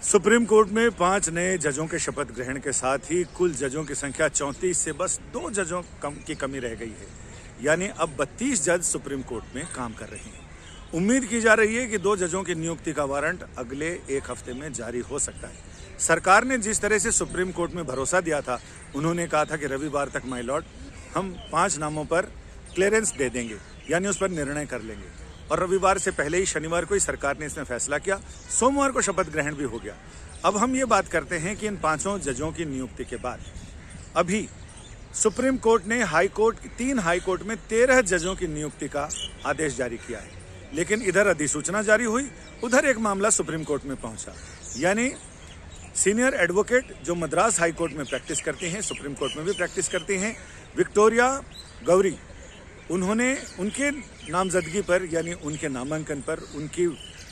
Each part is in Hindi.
सुप्रीम कोर्ट में 5 नए जजों के शपथ ग्रहण के साथ ही कुल जजों की संख्या 34 से बस 2 जजों की कमी रह गई है। यानी अब 32 जज सुप्रीम कोर्ट में काम कर रहे हैं। उम्मीद की जा रही है कि 2 जजों की नियुक्ति का वारंट अगले 1 हफ्ते में जारी हो सकता है। सरकार ने जिस तरह से सुप्रीम कोर्ट में भरोसा दिया था, उन्होंने कहा था कि रविवार तक माय लॉर्ड हम 5 नामों पर क्लियरेंस दे देंगे, यानी उस पर निर्णय कर लेंगे। और रविवार से पहले ही शनिवार को ही सरकार ने इसमें फैसला किया। सोमवार को शपथ ग्रहण भी हो गया। अब हम ये बात करते हैं कि इन 5 जजों की नियुक्ति के बाद अभी सुप्रीम कोर्ट ने तीन हाई कोर्ट में 13 जजों की नियुक्ति का आदेश जारी किया है। लेकिन इधर अधिसूचना जारी हुई, उधर एक मामला सुप्रीम कोर्ट में पहुंचा। यानी सीनियर एडवोकेट जो मद्रास हाई कोर्ट में प्रैक्टिस करती हैं, सुप्रीम कोर्ट में भी प्रैक्टिस करती हैं, विक्टोरिया गौरी, उन्होंने उनके नामजदगी पर यानी उनके नामांकन पर, उनकी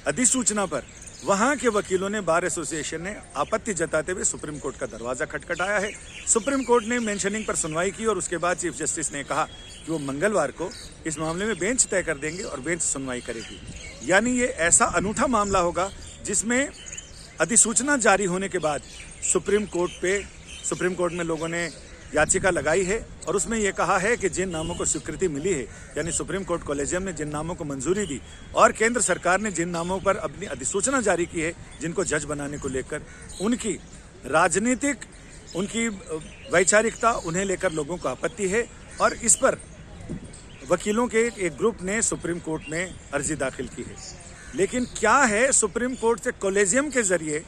अधिसूचना पर वहां के वकीलों ने, बार एसोसिएशन ने आपत्ति जताते हुए सुप्रीम कोर्ट का दरवाजा खटखटाया है। सुप्रीम कोर्ट ने मेंशनिंग पर सुनवाई की और उसके बाद चीफ जस्टिस ने कहा कि वो मंगलवार को इस मामले में बेंच तय कर देंगे और बेंच सुनवाई करेगी। यानी ये ऐसा अनूठा मामला होगा जिसमें अधिसूचना जारी होने के बाद सुप्रीम कोर्ट में लोगों ने याचिका लगाई है और उसमें यह कहा है कि जिन नामों को स्वीकृति मिली है, यानी सुप्रीम कोर्ट कॉलेजियम ने जिन नामों को मंजूरी दी और केंद्र सरकार ने जिन नामों पर अपनी अधिसूचना जारी की है जिनको जज बनाने को लेकर, उनकी राजनीतिक, उनकी वैचारिकता, उन्हें लेकर लोगों को आपत्ति है। और इस पर वकीलों के एक ग्रुप ने सुप्रीम कोर्ट में अर्जी दाखिल की है। लेकिन क्या है सुप्रीम कोर्ट से कॉलेजियम के जरिए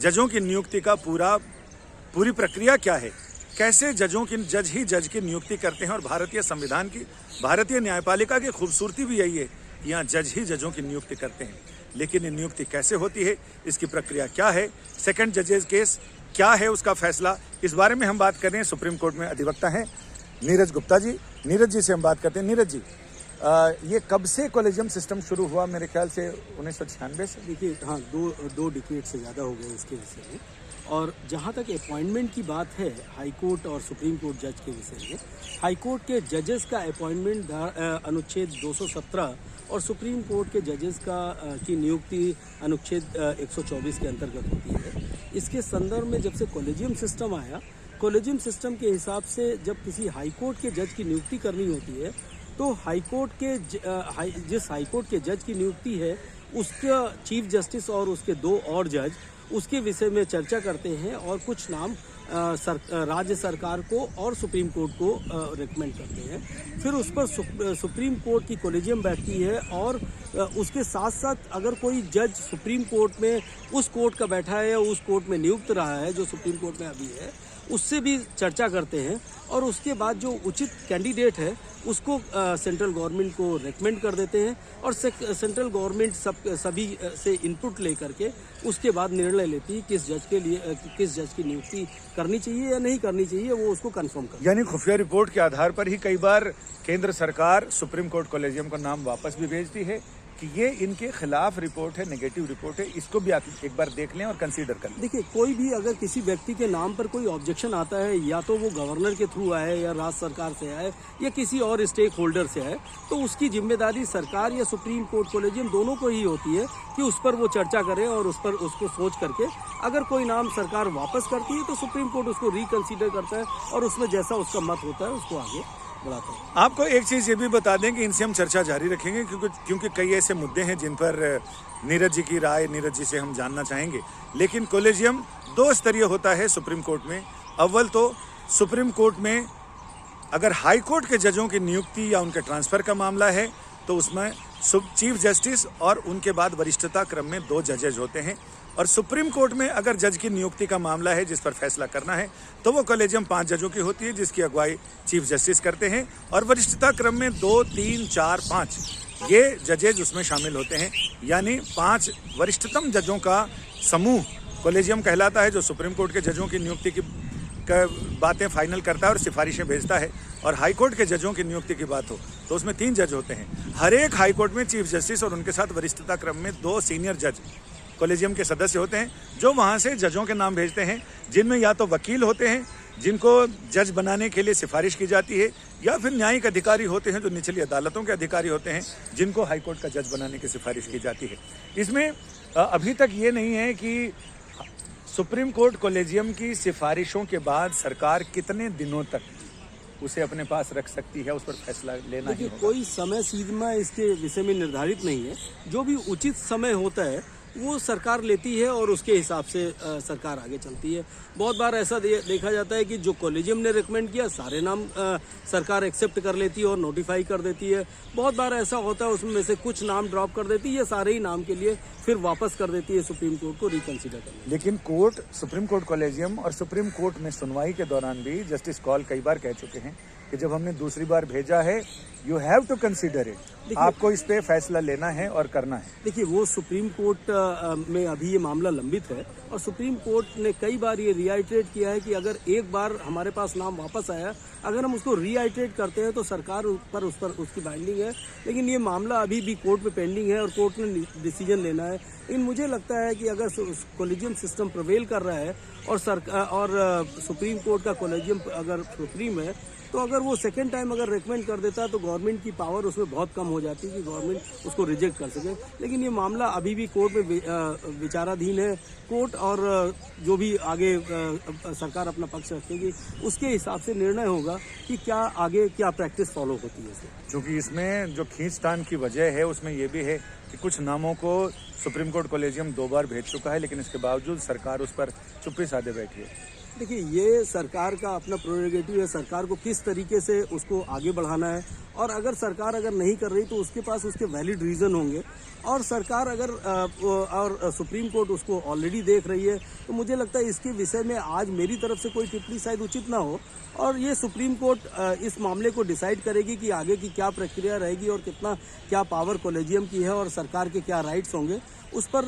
जजों की नियुक्ति का पूरी प्रक्रिया क्या है, कैसे जज की नियुक्ति करते हैं। और भारतीय संविधान की, भारतीय न्यायपालिका की खूबसूरती भी यही है कि यहाँ जजों की नियुक्ति करते हैं। लेकिन ये नियुक्ति कैसे होती है, इसकी प्रक्रिया क्या है, सेकंड जजेस केस क्या है, उसका फैसला, इस बारे में हम बात कर रहे हैं। सुप्रीम कोर्ट में अधिवक्ता हैं नीरज गुप्ता जी। नीरज जी से हम बात करते हैं। नीरज जी, ये कब से कॉलेजियम सिस्टम शुरू हुआ? मेरे ख्याल से 1996 से। देखिए, हाँ, दो डिकेड से ज़्यादा हो गए इसके विषय में। और जहाँ तक अपॉइंटमेंट की बात है हाई कोर्ट और सुप्रीम कोर्ट जज के विषय में, हाई कोर्ट के जजेस का अपॉइंटमेंट अनुच्छेद 217 और सुप्रीम कोर्ट के जजेस की नियुक्ति अनुच्छेद 124 के अंतर्गत होती है। इसके संदर्भ में जब से कॉलेजियम सिस्टम आया, कॉलेजियम सिस्टम के हिसाब से जब किसी हाई कोर्ट के जज की नियुक्ति करनी होती है तो जिस हाई कोर्ट के जज की नियुक्ति है उसका चीफ जस्टिस और उसके 2 और जज उसके विषय में चर्चा करते हैं और कुछ नाम राज्य सरकार को और सुप्रीम कोर्ट को रिकमेंड करते हैं। फिर उस पर सुप्रीम कोर्ट की कॉलेजियम बैठती है और उसके साथ साथ अगर कोई जज सुप्रीम कोर्ट में उस कोर्ट का बैठा है या उस कोर्ट में नियुक्त रहा है जो सुप्रीम कोर्ट में अभी है, उससे भी चर्चा करते हैं और उसके बाद जो उचित कैंडिडेट है उसको सेंट्रल गवर्नमेंट को रेकमेंड कर देते हैं और सेंट्रल गवर्नमेंट सभी से इनपुट लेकर के उसके बाद निर्णय लेती है किस जज की नियुक्ति करनी चाहिए या नहीं करनी चाहिए, वो उसको कंफर्म कर। यानी खुफिया रिपोर्ट के आधार पर ही कई बार केंद्र सरकार सुप्रीम कोर्ट कॉलेजियम का नाम वापस भी भेजती है कि ये इनके खिलाफ रिपोर्ट है, नेगेटिव रिपोर्ट है, इसको भी आप एक बार देख लें और कंसीडर कर लें। देखिए, कोई भी अगर किसी व्यक्ति के नाम पर कोई ऑब्जेक्शन आता है, या तो वो गवर्नर के थ्रू आए या राज्य सरकार से आए या किसी और स्टेक होल्डर से आए, तो उसकी जिम्मेदारी सरकार या सुप्रीम कोर्ट कॉलेजियम दोनों को ही होती है कि उस पर वो चर्चा करे और उस पर उसको सोच करके अगर कोई नाम सरकार वापस करती है तो सुप्रीम कोर्ट उसको रिकंसीडर करता है और उसमें जैसा उसका मत होता है उसको आगे बढ़ाता है। आपको एक चीज़ ये भी बता दें कि इनसे हम चर्चा जारी रखेंगे क्योंकि कई ऐसे मुद्दे हैं जिन पर नीरज जी की राय, नीरज जी से हम जानना चाहेंगे। लेकिन कॉलेजियम 2 स्तरीय होता है सुप्रीम कोर्ट में। अव्वल तो सुप्रीम कोर्ट में अगर हाई कोर्ट के जजों की नियुक्ति या उनके ट्रांसफर का मामला है तो उसमें चीफ जस्टिस और उनके बाद वरिष्ठता क्रम में 2 जजेज होते हैं। और सुप्रीम कोर्ट में अगर जज की नियुक्ति का मामला है जिस पर फैसला करना है तो वो कॉलेजियम 5 जजों की होती है जिसकी अगुवाई चीफ जस्टिस करते हैं और वरिष्ठता क्रम में 2, 3, 4, 5 ये जजेज उसमें शामिल होते हैं। यानी 5 वरिष्ठतम जजों का समूह कॉलेजियम कहलाता है, जो सुप्रीम कोर्ट के जजों की नियुक्ति की बातें फाइनल करता है और सिफारिशें भेजता है। और हाई कोर्ट के जजों की नियुक्ति की बात हो तो उसमें 3 जज होते हैं। हर एक हाई कोर्ट में चीफ जस्टिस और उनके साथ वरिष्ठता क्रम में 2 सीनियर जज कॉलेजियम के सदस्य होते हैं जो वहाँ से जजों के नाम भेजते हैं, जिनमें या तो वकील होते हैं जिनको जज बनाने के लिए सिफारिश की जाती है, या फिर न्यायिक अधिकारी होते हैं जो निचली अदालतों के अधिकारी होते हैं जिनको हाईकोर्ट का जज बनाने की सिफारिश की जाती है। इसमें अभी तक ये नहीं है कि सुप्रीम कोर्ट कॉलेजियम की सिफारिशों के बाद सरकार कितने दिनों तक उसे अपने पास रख सकती है, उस पर फैसला लेना ही होगा। कोई समय सीमा इसके विषय में निर्धारित नहीं है। जो भी उचित समय होता है वो सरकार लेती है और उसके हिसाब से सरकार आगे चलती है। बहुत बार ऐसा देखा जाता है कि जो कॉलेजियम ने रिकमेंड किया सारे नाम सरकार एक्सेप्ट कर लेती है और नोटिफाई कर देती है। बहुत बार ऐसा होता है उसमें से कुछ नाम ड्रॉप कर देती है, सारे ही नाम के लिए फिर वापस कर देती है सुप्रीम कोर्ट को रिकंसिडर करने। लेकिन कोर्ट, सुप्रीम कोर्ट कॉलेजियम और सुप्रीम कोर्ट में सुनवाई के दौरान भी जस्टिस कौल कई बार कह चुके हैं कि जब हमने दूसरी बार भेजा है, you have to consider it, आपको इस पे फैसला लेना है और करना है। देखिए, वो सुप्रीम कोर्ट में अभी ये मामला लंबित है और सुप्रीम कोर्ट ने कई बार ये रिआइट्रेट किया है कि अगर एक बार हमारे पास नाम वापस आया, अगर हम उसको रिआइट्रेट करते हैं तो सरकार उस पर उसकी बाइंडिंग है। लेकिन ये मामला अभी भी कोर्ट में पेंडिंग है और कोर्ट ने डिसीजन लेना है। लेकिन मुझे लगता है कि अगर कॉलेजियम सिस्टम प्रिवेल कर रहा है और सुप्रीम कोर्ट का कॉलेजियम अगर सुप्रीम है, तो अगर वो सेकेंड टाइम अगर रिकमेंड कर देता है तो गवर्नमेंट की पावर उसमें बहुत कम हो जाती है कि गवर्नमेंट उसको रिजेक्ट कर सके। लेकिन ये मामला अभी भी कोर्ट में विचाराधीन है। कोर्ट और जो भी आगे सरकार अपना पक्ष रखेगी उसके हिसाब से निर्णय होगा कि क्या आगे क्या प्रैक्टिस फॉलो होती है इसमें। क्योंकि इसमें जो खींचतान की वजह है उसमें ये भी है कि कुछ नामों को सुप्रीम कोर्ट कॉलेजियम 2 बार भेज चुका है, लेकिन इसके बावजूद सरकार उस पर चुप्पी साधे बैठी है। देखिए, ये सरकार का अपना प्रोरेगेटिव है, सरकार को किस तरीके से उसको आगे बढ़ाना है। और अगर सरकार अगर नहीं कर रही तो उसके पास उसके वैलिड रीज़न होंगे। और सरकार अगर और सुप्रीम कोर्ट उसको ऑलरेडी देख रही है, तो मुझे लगता है इसके विषय में आज मेरी तरफ से कोई टिप्पणी शायद उचित ना हो। और ये सुप्रीम कोर्ट इस मामले को डिसाइड करेगी कि आगे की क्या प्रक्रिया रहेगी और क्या पावर कॉलेजियम की है और सरकार के क्या राइट्स होंगे। उस पर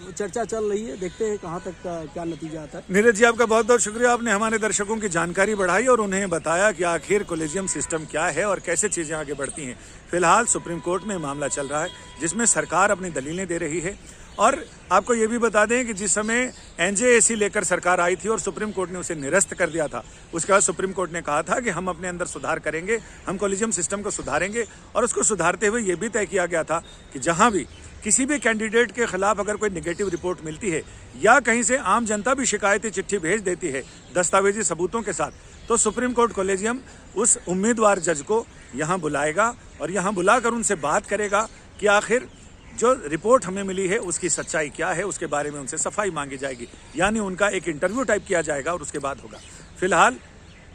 चर्चा चल रही है, देखते हैं कहाँ तक क्या नतीजा आता है। नीरज जी, आपका बहुत बहुत शुक्रिया। आपने हमारे दर्शकों की जानकारी बढ़ाई और उन्हें बताया कि आखिर कॉलेजियम सिस्टम क्या है और कैसे चीजें आगे बढ़ती हैं। फिलहाल सुप्रीम कोर्ट में मामला चल रहा है जिसमें सरकार अपनी दलीलें दे रही है। और आपको ये भी बता दें कि जिस समय एनजेएसी लेकर सरकार आई थी और सुप्रीम कोर्ट ने उसे निरस्त कर दिया था, उसके बाद सुप्रीम कोर्ट ने कहा था कि हम अपने अंदर सुधार करेंगे, हम कॉलेजियम सिस्टम को सुधारेंगे। और उसको सुधारते हुए ये भी तय किया गया था कि जहां भी किसी भी कैंडिडेट के खिलाफ अगर कोई नेगेटिव रिपोर्ट मिलती है या कहीं से आम जनता भी शिकायती चिट्ठी भेज देती है दस्तावेजी सबूतों के साथ, तो सुप्रीम कोर्ट कॉलेजियम उस उम्मीदवार जज को यहाँ बुलाएगा और यहाँ बुलाकर उनसे बात करेगा कि आखिर जो रिपोर्ट हमें मिली है उसकी सच्चाई क्या है, उसके बारे में उनसे सफाई मांगी जाएगी। यानी उनका एक इंटरव्यू टाइप किया जाएगा और उसके बाद होगा। फिलहाल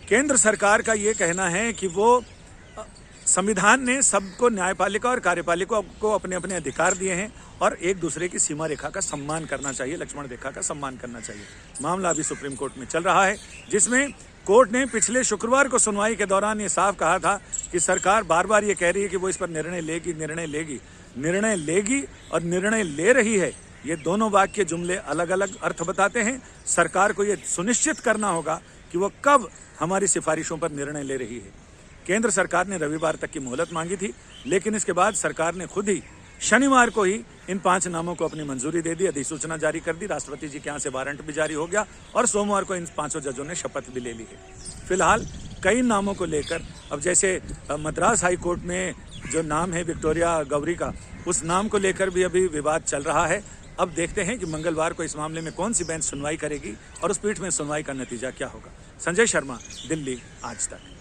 केंद्र सरकार का ये कहना है कि वो संविधान ने सबको, न्यायपालिका और कार्यपालिका को अपने अपने अधिकार दिए हैं और एक दूसरे की सीमा रेखा का सम्मान करना चाहिए, लक्ष्मण रेखा का सम्मान करना चाहिए। मामला अभी सुप्रीम कोर्ट में चल रहा है जिसमें कोर्ट ने पिछले शुक्रवार को सुनवाई के दौरान ये साफ कहा था कि सरकार बार बार ये कह रही है कि वो इस पर निर्णय लेगी और निर्णय ले रही है। ये दोनों वाक्य, जुमले अलग अलग अर्थ बताते हैं। सरकार को ये सुनिश्चित करना होगा कि वो कब हमारी सिफारिशों पर निर्णय ले रही है। केंद्र सरकार ने रविवार तक की मोहलत मांगी थी, लेकिन इसके बाद सरकार ने खुद ही शनिवार को ही इन 5 नामों को अपनी मंजूरी दे दी, अधिसूचना जारी कर दी। राष्ट्रपति जी के यहाँ से वारंट भी जारी हो गया और सोमवार को इन 5 जजों ने शपथ भी ले ली है। फिलहाल कई नामों को लेकर अब जैसे मद्रास हाई कोर्ट में जो नाम है विक्टोरिया गौरी का, उस नाम को लेकर भी अभी विवाद चल रहा है। अब देखते हैं कि मंगलवार को इस मामले में कौन सी बेंच सुनवाई करेगी और उस पीठ में सुनवाई का नतीजा क्या होगा। संजय शर्मा, दिल्ली, आज तक।